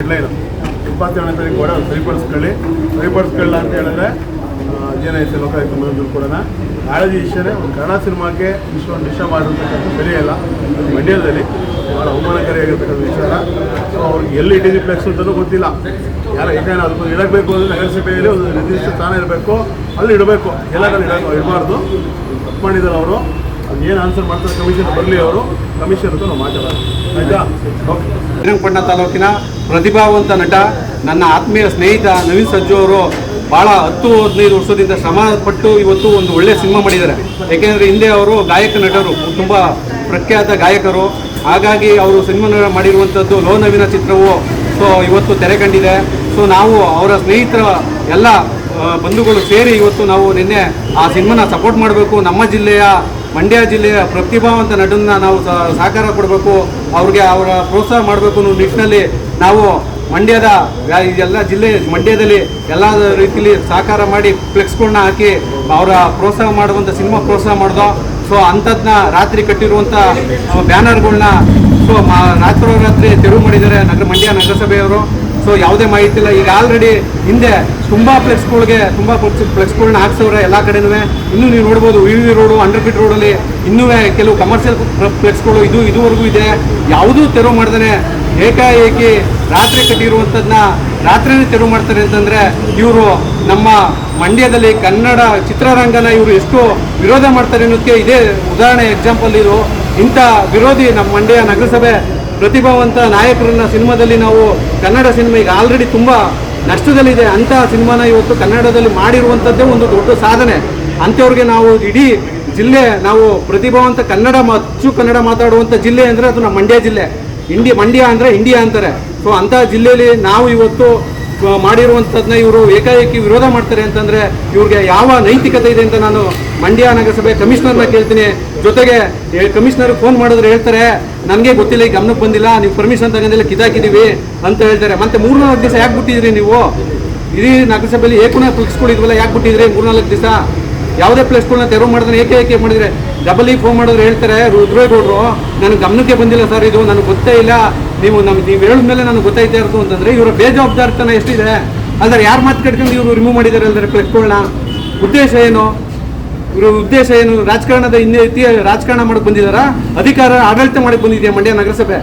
Deadline 27ನೇ ತಾರೀಕು ಕೂಡ ಸರಿಪಡಿಸ್ಕೊಳ್ಳ ಅಂತ ಹೇಳಿದ್ರೆ ಏನೈತೆ ಲೋಕಾಯುಕ್ತ ಮನೋಜ್ ಕೂಡ ಕಾಳಜಿ ವಿಷಯನೇ ಒಂದು ಕನ್ನಡ ಸಿನಿಮಾಕ್ಕೆ ಇಷ್ಟೊಂದು ಡಿಸ್ಟರ್ಬ್ ಮಾಡಿರ್ತಕ್ಕಂಥ ಸರಿಯಲ್ಲ. ಮಂಡ್ಯದಲ್ಲಿ ಭಾಳ ಅವಮಾನಕಾರಿಯಾಗಿರ್ತಕ್ಕಂಥ ವಿಚಾರ. ಸೊ ಅವ್ರಿಗೆ ಎಲ್ಲಿ ಡಿಜಿಪ್ಲೆಕ್ಸ್ ಅಂತಲೂ ಗೊತ್ತಿಲ್ಲ. ಯಾಕಂದ್ರೆ ಅದಕ್ಕೆ ಇಡಬೇಕು ಅಂದರೆ ನಗರಸಭೆಯಲ್ಲಿ ಒಂದು ನಿರ್ದಿಷ್ಟ ಸ್ಥಾನ ಇರಬೇಕು, ಅಲ್ಲಿ ಇಡಬೇಕು, ಎಲ್ಲ ಕಡೆ ಇಡಬಾರ್ದು. ತಪ್ಪು ಮಾಡಿದ್ದಾರೆ ಅವರು. ಅದು ಏನು ಆನ್ಸರ್ ಮಾಡ್ತಾರೆ ಕಮಿಷನ್ ಬರಲಿ, ಅವರು ಕಮಿಷನ್ ಅಂತ ನಾವು ಮಾತಾಡೋದು ಆಯಿತಾ. ಶ್ರೀರಂಗಪಟ್ಟಣ ತಾಲೂಕಿನ ಪ್ರತಿಭಾವಂತ ನಟ, ನನ್ನ ಆತ್ಮೀಯ ಸ್ನೇಹಿತ ನವೀನ್ ಸಜ್ಜು ಅವರು ಭಾಳ 10-15 ವರ್ಷದಿಂದ ಶ್ರಮ ಪಟ್ಟು ಇವತ್ತು ಒಂದು ಒಳ್ಳೆಯ ಸಿನಿಮಾ ಮಾಡಿದ್ದಾರೆ. ಏಕೆಂದರೆ ಹಿಂದೆ ಅವರು ಗಾಯಕ ನಟರು, ತುಂಬ ಪ್ರಖ್ಯಾತ ಗಾಯಕರು. ಹಾಗಾಗಿ ಅವರು ಸಿನಿಮಾ ಮಾಡಿರುವಂಥದ್ದು ಲೋ ನವೀನ ಚಿತ್ರವು ಇವತ್ತು ತೆರೆ ಕಂಡಿದೆ. ಸೊ ನಾವು ಅವರ ಸ್ನೇಹಿತರ ಎಲ್ಲ ಬಂಧುಗಳು ಸೇರಿ ಇವತ್ತು ನಾವು ನಿನ್ನೆ ಆ ಸಿನಿಮಾನ ಸಪೋರ್ಟ್ ಮಾಡಬೇಕು. ನಮ್ಮ ಜಿಲ್ಲೆಯ ಮಂಡ್ಯ ಜಿಲ್ಲೆಯ ಪ್ರತಿಭಾವಂತ ನಟನ್ನ ನಾವು ಸಹಕಾರ ಕೊಡಬೇಕು, ಅವ್ರಿಗೆ ಅವರ ಪ್ರೋತ್ಸಾಹ ಮಾಡಬೇಕು ಅನ್ನೋ ನಿಟ್ಟಿನಲ್ಲಿ ನಾವು ಮಂಡ್ಯದ ಎಲ್ಲ ಜಿಲ್ಲೆ ಮಂಡ್ಯದಲ್ಲಿ ಎಲ್ಲ ರೀತಿಯಲ್ಲಿ ಸಹಕಾರ ಮಾಡಿ ಫ್ಲೆಕ್ಸ್ಗಳನ್ನ ಹಾಕಿ ಅವರ ಪ್ರೋತ್ಸಾಹ ಮಾಡುವಂಥ ಸಿನಿಮಾ ಪ್ರೋತ್ಸಾಹ ಮಾಡ್ದೋ. ಸೊ ಅಂಥದ್ದನ್ನ ರಾತ್ರಿ ಕಟ್ಟಿರುವಂಥ ಬ್ಯಾನರ್ಗಳನ್ನ ರಾತ್ರಿ ತೆರವು ಮಾಡಿದ್ದಾರೆ ಮಂಡ್ಯ ನಗರಸಭೆಯವರು. ಸೊ ಯಾವುದೇ ಮಾಹಿತಿ ಇಲ್ಲ. ಈಗ ಆಲ್ರೆಡಿ ಹಿಂದೆ ತುಂಬ ಫ್ಲೆಕ್ಸ್ಗಳನ್ನ ಹಾಕ್ಸವ್ರೆ ಎಲ್ಲ ಕಡೆನೂ. ಇನ್ನೂ ನೀವು ನೋಡ್ಬೋದು ವಿ ರೋಡು, ಅಂಡರ್ಫಿಟ್ ರೋಡಲ್ಲಿ ಇನ್ನೂ ಕೆಲವು ಕಮರ್ಷಿಯಲ್ ಫ್ಲೆಕ್ಸ್ಗಳು ಇದುವರೆಗೂ ಇದೆ. ಯಾವುದೂ ತೆರವು ಮಾಡ್ದೇ ಏಕಾಏಕಿ ರಾತ್ರಿ ಕಟ್ಟಿರುವಂಥದ್ದನ್ನ ರಾತ್ರಿನೇ ತೆರವು ಮಾಡ್ತಾರೆ ಅಂತಂದರೆ ಇವರು ನಮ್ಮ ಮಂಡ್ಯದಲ್ಲಿ ಕನ್ನಡ ಚಿತ್ರರಂಗನ ಇವರು ಎಷ್ಟು ವಿರೋಧ ಮಾಡ್ತಾರೆ ಅನ್ನೋದಕ್ಕೆ ಇದೇ ಉದಾಹರಣೆ, ಎಕ್ಸಾಂಪಲ್ ಇದು. ಇಂಥ ವಿರೋಧಿ ನಮ್ಮ ಮಂಡ್ಯ ನಗರಸಭೆ ಪ್ರತಿಭಾವಂತ ನಾಯಕರನ್ನ ಸಿನಿಮಾದಲ್ಲಿ ನಾವು ಕನ್ನಡ ಸಿನಿಮಾ ಈಗ ಆಲ್ರೆಡಿ ತುಂಬ ನಷ್ಟದಲ್ಲಿದೆ. ಅಂಥ ಸಿನಿಮಾನ ಇವತ್ತು ಕನ್ನಡದಲ್ಲಿ ಮಾಡಿರುವಂಥದ್ದೇ ಒಂದು ದೊಡ್ಡ ಸಾಧನೆ. ಅಂಥವ್ರಿಗೆ ನಾವು ಇಡೀ ಜಿಲ್ಲೆ ನಾವು ಪ್ರತಿಭಾವಂತ ಅಚ್ಚು ಕನ್ನಡ ಮಾತಾಡುವಂಥ ಜಿಲ್ಲೆ ಅಂದರೆ ಅದು ನಮ್ಮ ಮಂಡ್ಯ ಜಿಲ್ಲೆ. ಮಂಡ್ಯ ಅಂದರೆ ಇಂಡಿಯಾ ಅಂತಾರೆ. ಸೊ ಅಂಥ ಜಿಲ್ಲೆಯಲ್ಲಿ ನಾವು ಇವತ್ತು ಮಾಡಿರುವಂಥದ್ದನ್ನ ಇವರು ಏಕಾಏಕಿ ವಿರೋಧ ಮಾಡ್ತಾರೆ ಅಂತಂದರೆ ಇವ್ರಿಗೆ ಯಾವ ನೈತಿಕತೆ ಇದೆ ಅಂತ ನಾನು ಮಂಡ್ಯ ನಗರಸಭೆ ಕಮಿಷನರ್ನ ಕೇಳ್ತೀನಿ. ಜೊತೆಗೆ ಕಮಿಷನರ್ಗೆ ಫೋನ್ ಮಾಡಿದ್ರೆ ಹೇಳ್ತಾರೆ ನನಗೆ ಗೊತ್ತಿಲ್ಲ, ಈಗ ಗಮನಕ್ಕೆ ಬಂದಿಲ್ಲ, ನೀವು ಪರ್ಮಿಷನ್ ತಗೊಂಡಿಲ್ಲ, ಕಿದಾಕಿದ್ದೀವಿ ಅಂತ ಹೇಳ್ತಾರೆ. ಮತ್ತು 3-4 ದಿವಸ ಯಾಕೆ ಬಿಟ್ಟಿದ್ರಿ ನೀವು? ಇಡೀ ನಗರಸಭೆಯಲ್ಲಿ ಫ್ಲೆಕ್ಸ್ಗಳಿದ್ವಲ್ಲ, ಯಾಕೆ ಬಿಟ್ಟಿದ್ರಿ 3-4 ದಿವಸ? ಯಾವುದೇ ಪ್ಲೇಸ್ಗಳನ್ನ ತೆರವು ಮಾಡಿದ್ರೆ ಏಕೆ ಮಾಡಿದರೆ ಡಬಲ್ ಫೋನ್ ಮಾಡಿದ್ರೆ ಹೇಳ್ತಾರೆ ರುದ್ರೇಗೌಡರು ನನಗೆ ಗಮನಕ್ಕೆ ಬಂದಿಲ್ಲ ಸರ್, ಇದು ನನಗೆ ಗೊತ್ತೇ ಇಲ್ಲ, ನೀವು ಹೇಳಿದ ಮೇಲೆ ನನಗೆ ಗೊತ್ತಾಯ್ತಾ ಇರೋದು ಅಂತಂದರೆ ಇವರ ಬೇಜವಾಬ್ದಾರಿತನ ಎಷ್ಟಿದೆ. ಅಂದರೆ ಯಾರು ಮಾತು ಕಟ್ಕೊಂಡು ಇವರು ರಿಮೂವ್ ಮಾಡಿದ್ದಾರೆ ಅಂದರೆ ಫ್ಲೆಕ್ಸ್ಗಳನ್ನ ಉದ್ದೇಶ ಏನು? ಇವರು ಉದ್ದೇಶ ಏನು? ರಾಜಕಾರಣದ ರಾಜಕಾರಣ ಮಾಡಕ್ಕೆ ಬಂದಿದ್ದಾರಾ? ಅಧಿಕಾರ ಆಡಳಿತ ಮಾಡಕ್ಕೆ ಬಂದಿದೆಯಾ ಮಂಡ್ಯ ನಗರಸಭೆ?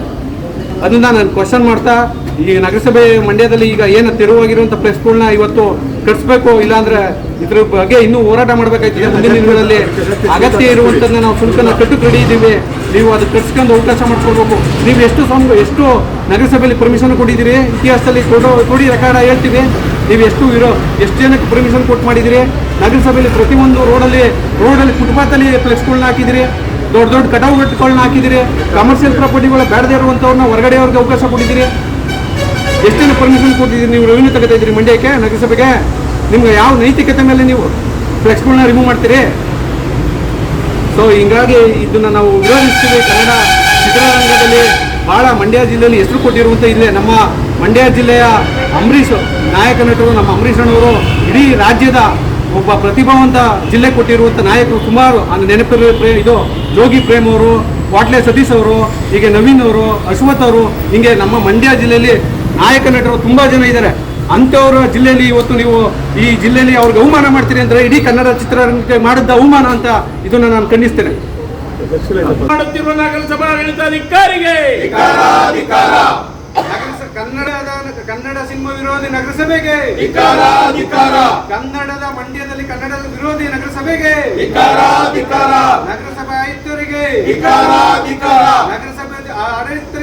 ಅದನ್ನ ನಾನು ಕ್ವಶನ್ ಮಾಡ್ತಾ, ಈ ನಗರಸಭೆ ಮಂಡ್ಯದಲ್ಲಿ ಈಗ ಏನು ತೆರವಾಗಿರುವಂಥ ಪ್ಲೇಸ್ಗಳನ್ನ ಇವತ್ತು ಕಟ್ಸ್ಬೇಕು, ಇಲ್ಲಾಂದ್ರೆ ಇದ್ರ ಬಗ್ಗೆ ಇನ್ನೂ ಹೋರಾಟ ಮಾಡಬೇಕಾಗ್ತದೆ. ಮುಂದಿನ ದಿನಗಳಲ್ಲಿ ಅಗತ್ಯ ಇರುವಂಥದ್ದನ್ನ ನಾವು ಶುಲ್ಕನ ಕಟ್ಟಕ್ಕೆ ರೆಡಿ ಇದ್ದೀವಿ. ನೀವು ಅದು ಕಟ್ಸ್ಕೊಂಡು ಅವಕಾಶ ಮಾಡಿಕೊಡ್ಬೇಕು. ನೀವು ಎಷ್ಟು ನಗರಸಭೆಯಲ್ಲಿ ಪರ್ಮಿಷನ್ ಕೊಟ್ಟಿದ್ದೀರಿ? ಇತಿಹಾಸದಲ್ಲಿ ಕೊಡಿ ರೆಕಾರ್ಡ್ ಹೇಳ್ತೀವಿ. ನೀವು ಎಷ್ಟು ಜನಕ್ಕೆ ಪರ್ಮಿಷನ್ ಕೊಟ್ಟು ಮಾಡಿದಿರಿ? ನಗರಸಭೆಯಲ್ಲಿ ಪ್ರತಿಯೊಂದು ರೋಡಲ್ಲಿ ಫುಟ್ಪಾತಲ್ಲಿ ಫ್ಲೆಕ್ಸ್ಗಳನ್ನ ಹಾಕಿದಿರಿ, ದೊಡ್ಡ ಕಟಾವುಗಳನ್ನ ಹಾಕಿದಿರಿ, ಕಮರ್ಷಿಯಲ್ ಪ್ರಾಪರ್ಟಿಗಳ ಬೇಡದೇ ಇರುವಂಥವ್ರನ್ನ ಹೊರಗಡೆಯವ್ರಿಗೆ ಅವಕಾಶ ಕೊಟ್ಟಿದ್ದೀರಿ. ಎಷ್ಟು ಜನ ಪರ್ಮಿಷನ್ ಕೊಟ್ಟಿದ್ದೀರಿ? ನೀವು ರೆವಿನ್ಯೂ ತಗೋತಾ ಇದ್ದೀರಿ ಮಂಡ್ಯಕ್ಕೆ ನಗರಸಭೆಗೆ? ನಿಮ್ಗೆ ಯಾವ ನೈತಿಕತೆ ಮೇಲೆ ನೀವು ಫ್ಲೆಕ್ಸ್ಗಳನ್ನ ರಿಮೂವ್ ಮಾಡ್ತೀರಿ? ಸೊ ಹಿಂಗಾಗಿ ಇದನ್ನು ನಾವು ವಿರೋಧಿಸ್ತೀವಿ. ಕನ್ನಡ ಚಿತ್ರರಂಗದಲ್ಲಿ ಭಾಳ ಮಂಡ್ಯ ಜಿಲ್ಲೆಯಲ್ಲಿ ಹೆಸರು ಕೊಟ್ಟಿರುವಂಥ ಇಲ್ಲೇ ನಮ್ಮ ಮಂಡ್ಯ ಜಿಲ್ಲೆಯ ಅಂಬರೀಷ್ ನಾಯಕ ನಟರು, ನಮ್ಮ ಅಂಬರೀಷ್ ಅಣ್ಣವರು ಇಡೀ ರಾಜ್ಯದ ಒಬ್ಬ ಪ್ರತಿಭಾವಂತ ಜಿಲ್ಲೆ ಕೊಟ್ಟಿರುವಂಥ ನಾಯಕರು ಸುಮಾರು. ಇದು ಜೋಗಿ ಪ್ರೇಮ್ ಅವರು, ವಾಟ್ಲೆ ಸತೀಶ್ ಅವರು, ಹೀಗೆ ನವೀನ್ ಅವರು, ಅಶ್ವಥ್ ಅವರು, ಹೀಗೆ ನಮ್ಮ ಮಂಡ್ಯ ಜಿಲ್ಲೆಯಲ್ಲಿ ನಾಯಕ ನಟರು ತುಂಬ ಜನ ಇದ್ದಾರೆ. ಅಂಥವ್ರ ಜಿಲ್ಲೆಯಲ್ಲಿ ಇವತ್ತು ನೀವು ಈ ಜಿಲ್ಲೆಯಲ್ಲಿ ಅವ್ರಿಗೆ ಅವಮಾನ ಮಾಡ್ತೀರಿ ಅಂದರೆ ಇಡೀ ಕನ್ನಡ ಚಿತ್ರರಂಗಕ್ಕೆ ಮಾಡಿದ್ದ ಅವಮಾನ ಅಂತ ಇದನ್ನು ನಾನು ಖಂಡಿಸ್ತೇನೆ. ಕನ್ನಡ ಸಿನಿಮಾ ವಿರೋಧಿ ನಗರಸಭೆಗೆ, ಕನ್ನಡದ ಮಂಡ್ಯದಲ್ಲಿ ಕನ್ನಡದ ವಿರೋಧಿ ನಗರಸಭೆಗೆ, ನಗರಸಭೆ ಆಯುಕ್ತರಿಗೆ, ನಗರಸಭೆ ಆಡಳಿತ